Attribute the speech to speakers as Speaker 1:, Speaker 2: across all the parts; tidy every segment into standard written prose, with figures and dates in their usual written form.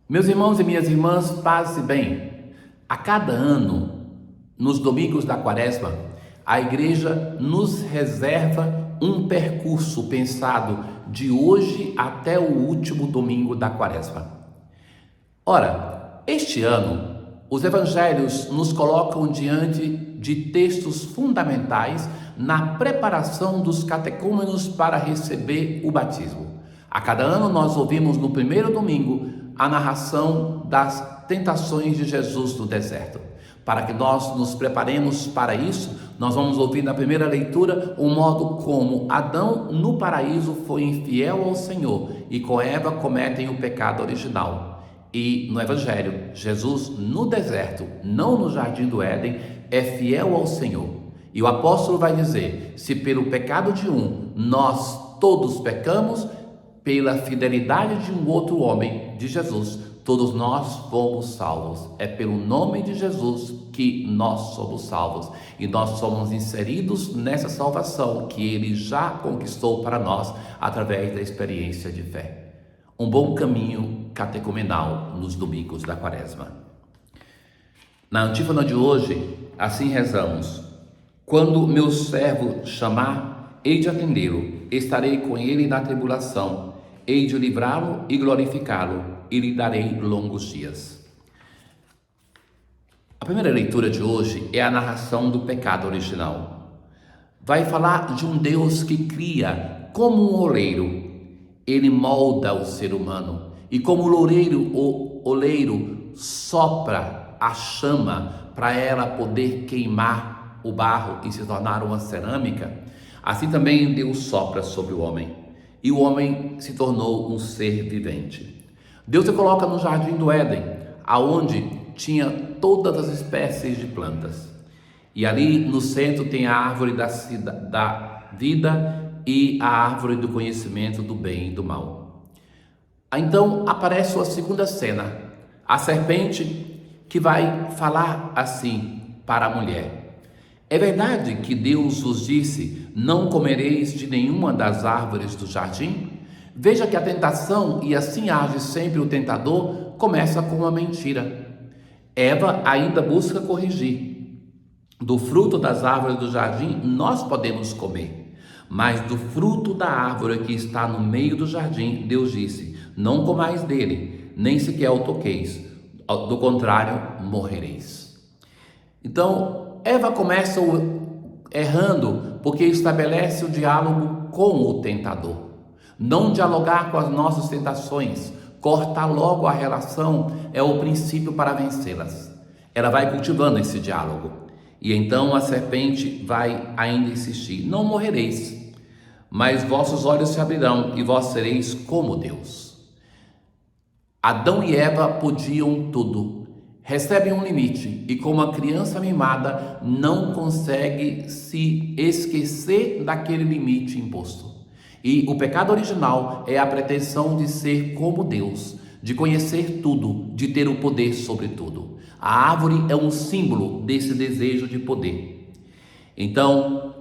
Speaker 1: Meus irmãos e minhas irmãs, paz e bem. A cada ano, nos domingos da Quaresma, a igreja nos reserva um percurso pensado de hoje até o último domingo da Quaresma. Ora, este ano, os evangelhos nos colocam diante de textos fundamentais na preparação dos catecúmenos para receber o batismo. A cada ano nós ouvimos no primeiro domingo a narração das tentações de Jesus no deserto. Para que nós nos preparemos para isso, nós vamos ouvir na primeira leitura o modo como Adão no paraíso foi infiel ao Senhor e com Eva cometem o pecado original. E no Evangelho, Jesus no deserto, não no jardim do Éden, é fiel ao Senhor. E o apóstolo vai dizer: se pelo pecado de um nós todos pecamos, pela fidelidade de um outro homem, de Jesus, todos nós fomos salvos. É pelo nome de Jesus que nós somos salvos. E nós somos inseridos nessa salvação que Ele já conquistou para nós através da experiência de fé. Um bom caminho catecumenal nos domingos da Quaresma. Na antífona de hoje, assim rezamos: quando meu servo chamar, hei de atendê-lo, estarei com ele na tribulação, hei de livrá-lo e glorificá-lo, e lhe darei longos dias. A primeira leitura de hoje é a narração do pecado original. Vai falar de um Deus que cria como um oleiro. Ele molda o ser humano e como o oleiro sopra a chama para ela poder queimar o barro e se tornar uma cerâmica, assim também Deus sopra sobre o homem e o homem se tornou um ser vivente. Deus se coloca no jardim do Éden, aonde tinha todas as espécies de plantas, e ali no centro tem a árvore da vida e a árvore do conhecimento do bem e do mal. Então aparece a segunda cena, a serpente que vai falar assim para a mulher: é verdade que Deus vos disse, não comereis de nenhuma das árvores do jardim? Veja que a tentação, e assim age sempre o tentador, começa com uma mentira. Eva ainda busca corrigir. Do fruto das árvores do jardim nós podemos comer, mas do fruto da árvore que está no meio do jardim, Deus disse: não comais dele, nem sequer o toqueis, do contrário, morrereis. Então, Eva começa errando porque estabelece o diálogo com o tentador. Não dialogar com as nossas tentações, cortar logo a relação é o princípio para vencê-las. Ela vai cultivando esse diálogo. E então a serpente vai ainda insistir: não morrereis, mas vossos olhos se abrirão e vós sereis como Deus. Adão e Eva podiam tudo, recebem um limite e como a criança mimada não consegue se esquecer daquele limite imposto. E o pecado original é a pretensão de ser como Deus, de conhecer tudo, de ter o poder sobre tudo. A árvore é um símbolo desse desejo de poder. Então,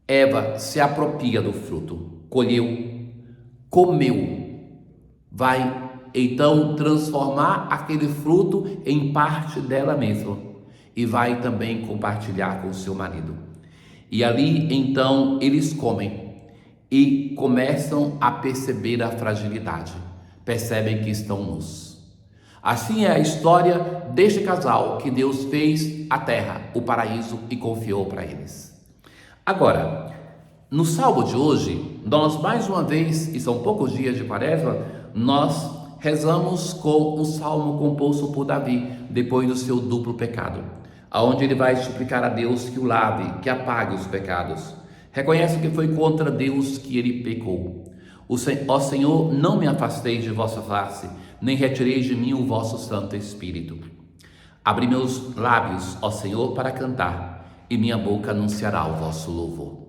Speaker 1: Eva se apropria do fruto, colheu, comeu, vai então transformar aquele fruto em parte dela mesma e vai também compartilhar com seu marido. E ali então eles comem e começam a perceber a fragilidade, percebem que estão nus. Assim é a história deste casal que Deus fez a terra, o paraíso, e confiou para eles. Agora, no salmo de hoje, nós mais uma vez, e são poucos dias de Quaresma, nós rezamos com o salmo composto por Davi, depois do seu duplo pecado, aonde ele vai suplicar a Deus que o lave, que apague os pecados. Reconhece que foi contra Deus que ele pecou. Ó Senhor, não me afasteis de vossa face, nem retireis de mim o vosso Santo Espírito. Abri meus lábios, ó Senhor, para cantar, e minha boca anunciará o vosso louvor.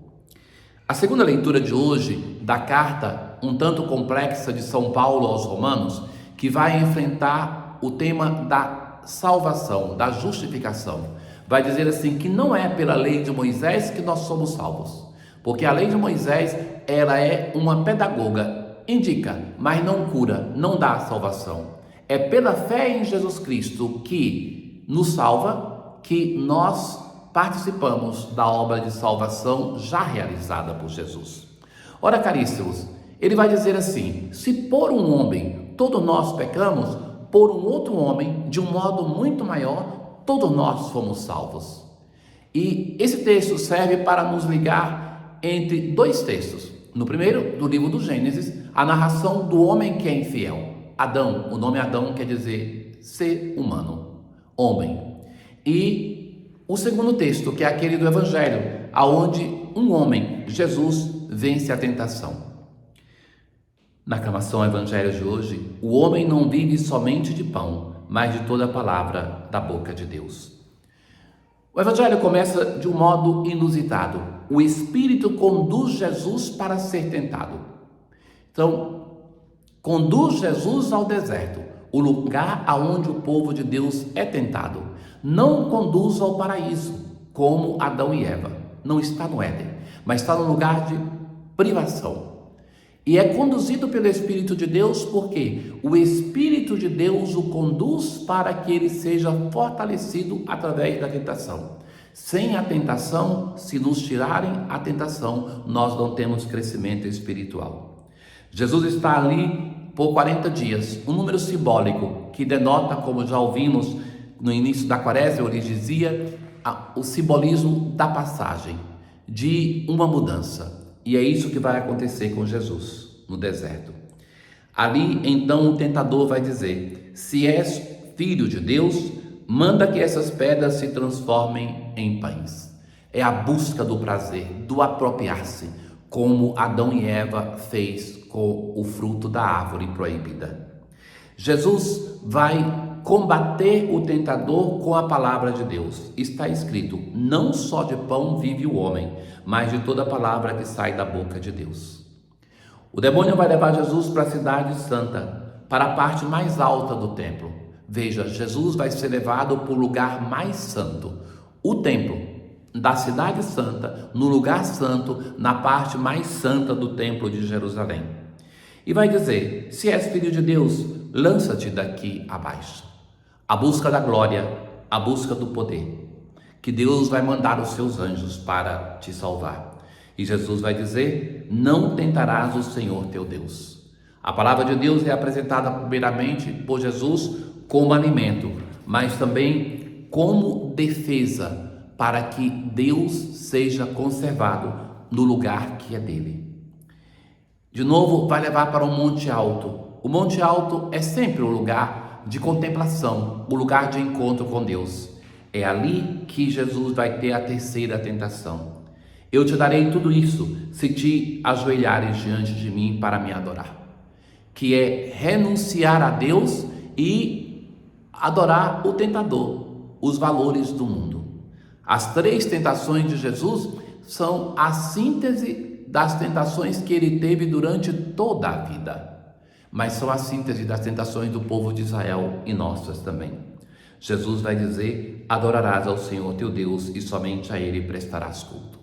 Speaker 1: A segunda leitura de hoje, da carta um tanto complexa de São Paulo aos Romanos, que vai enfrentar o tema da salvação, da justificação. Vai dizer assim que não é pela lei de Moisés que nós somos salvos, porque a lei de Moisés, ela é uma pedagoga, indica, mas não cura, não dá a salvação. É pela fé em Jesus Cristo que nos salva, que nós participamos da obra de salvação já realizada por Jesus. Ora, caríssimos, ele vai dizer assim: se por um homem todos nós pecamos, por um outro homem, de um modo muito maior, todos nós fomos salvos. E esse texto serve para nos ligar entre dois textos. No primeiro, do livro do Gênesis, a narração do homem que é infiel. Adão, o nome Adão quer dizer ser humano, homem. E o segundo texto, que é aquele do Evangelho, aonde um homem, Jesus, vence a tentação. Na aclamação ao Evangelho de hoje, o homem não vive somente de pão, mas de toda a palavra da boca de Deus. O Evangelho começa de um modo inusitado. O Espírito conduz Jesus para ser tentado. Então, conduz Jesus ao deserto, o lugar aonde o povo de Deus é tentado. Não conduz ao paraíso, como Adão e Eva. Não está no Éden, mas está no lugar de privação. E é conduzido pelo Espírito de Deus porque o Espírito de Deus o conduz para que ele seja fortalecido através da tentação. Sem a tentação, se nos tirarem a tentação, nós não temos crescimento espiritual. Jesus está ali por 40 dias, um número simbólico que denota, como já ouvimos no início da quaresma, eu lhes dizia, o simbolismo da passagem, de uma mudança. E é isso que vai acontecer com Jesus no deserto. Ali, então, o tentador vai dizer: se és filho de Deus, manda que essas pedras se transformem em pães. É a busca do prazer, do apropriar-se, como Adão e Eva fez com o fruto da árvore proibida. Jesus vai combater o tentador com a palavra de Deus. Está escrito: não só de pão vive o homem, mas de toda palavra que sai da boca de Deus. O demônio vai levar Jesus para a cidade santa, para a parte mais alta do templo. Veja, Jesus vai ser levado para o lugar mais santo, o templo da cidade santa, no lugar santo, na parte mais santa do templo de Jerusalém. E vai dizer: se és filho de Deus, lança-te daqui abaixo. A busca da glória, a busca do poder, que Deus vai mandar os seus anjos para te salvar. E Jesus vai dizer: não tentarás o Senhor teu Deus. A palavra de Deus é apresentada primeiramente por Jesus como alimento, mas também como defesa, para que Deus seja conservado no lugar que é dele. De novo, vai levar para um monte alto. O monte alto é sempre o lugar de contemplação, o lugar de encontro com Deus. É ali que Jesus vai ter a terceira tentação. Eu te darei tudo isso se te ajoelhares diante de mim para me adorar. Que é renunciar a Deus e adorar o tentador, os valores do mundo. As três tentações de Jesus são a síntese das tentações que ele teve durante toda a vida, mas são a síntese das tentações do povo de Israel e nossas também. Jesus vai dizer: adorarás ao Senhor teu Deus e somente a ele prestarás culto.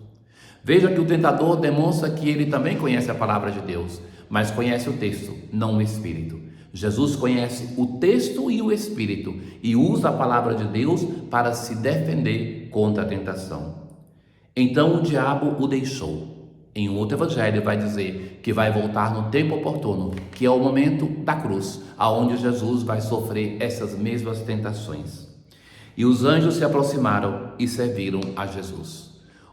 Speaker 1: Veja que o tentador demonstra que ele também conhece a palavra de Deus, mas conhece o texto, não o Espírito. Jesus conhece o texto e o Espírito e usa a palavra de Deus para se defender contra a tentação. Então o diabo o deixou. Em um outro evangelho vai dizer que vai voltar no tempo oportuno, que é o momento da cruz, aonde Jesus vai sofrer essas mesmas tentações. E os anjos se aproximaram e serviram a Jesus.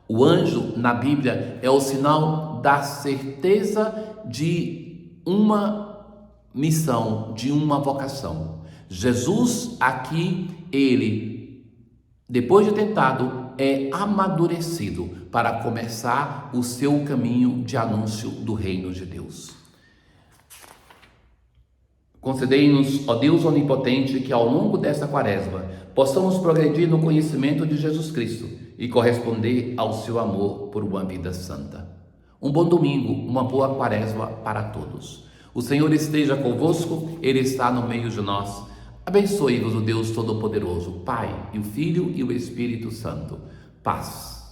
Speaker 1: O anjo na Bíblia é o sinal da certeza de uma missão, de uma vocação. Jesus aqui, ele, depois de tentado, é amadurecido para começar o seu caminho de anúncio do reino de Deus. Concedei-nos, ó Deus onipotente, que ao longo desta quaresma possamos progredir no conhecimento de Jesus Cristo e corresponder ao seu amor por uma vida santa. Um bom domingo, uma boa quaresma para todos. O Senhor esteja convosco, Ele está no meio de nós. Abençoe-vos o Deus Todo-Poderoso, Pai, e o Filho e o Espírito Santo. Paz.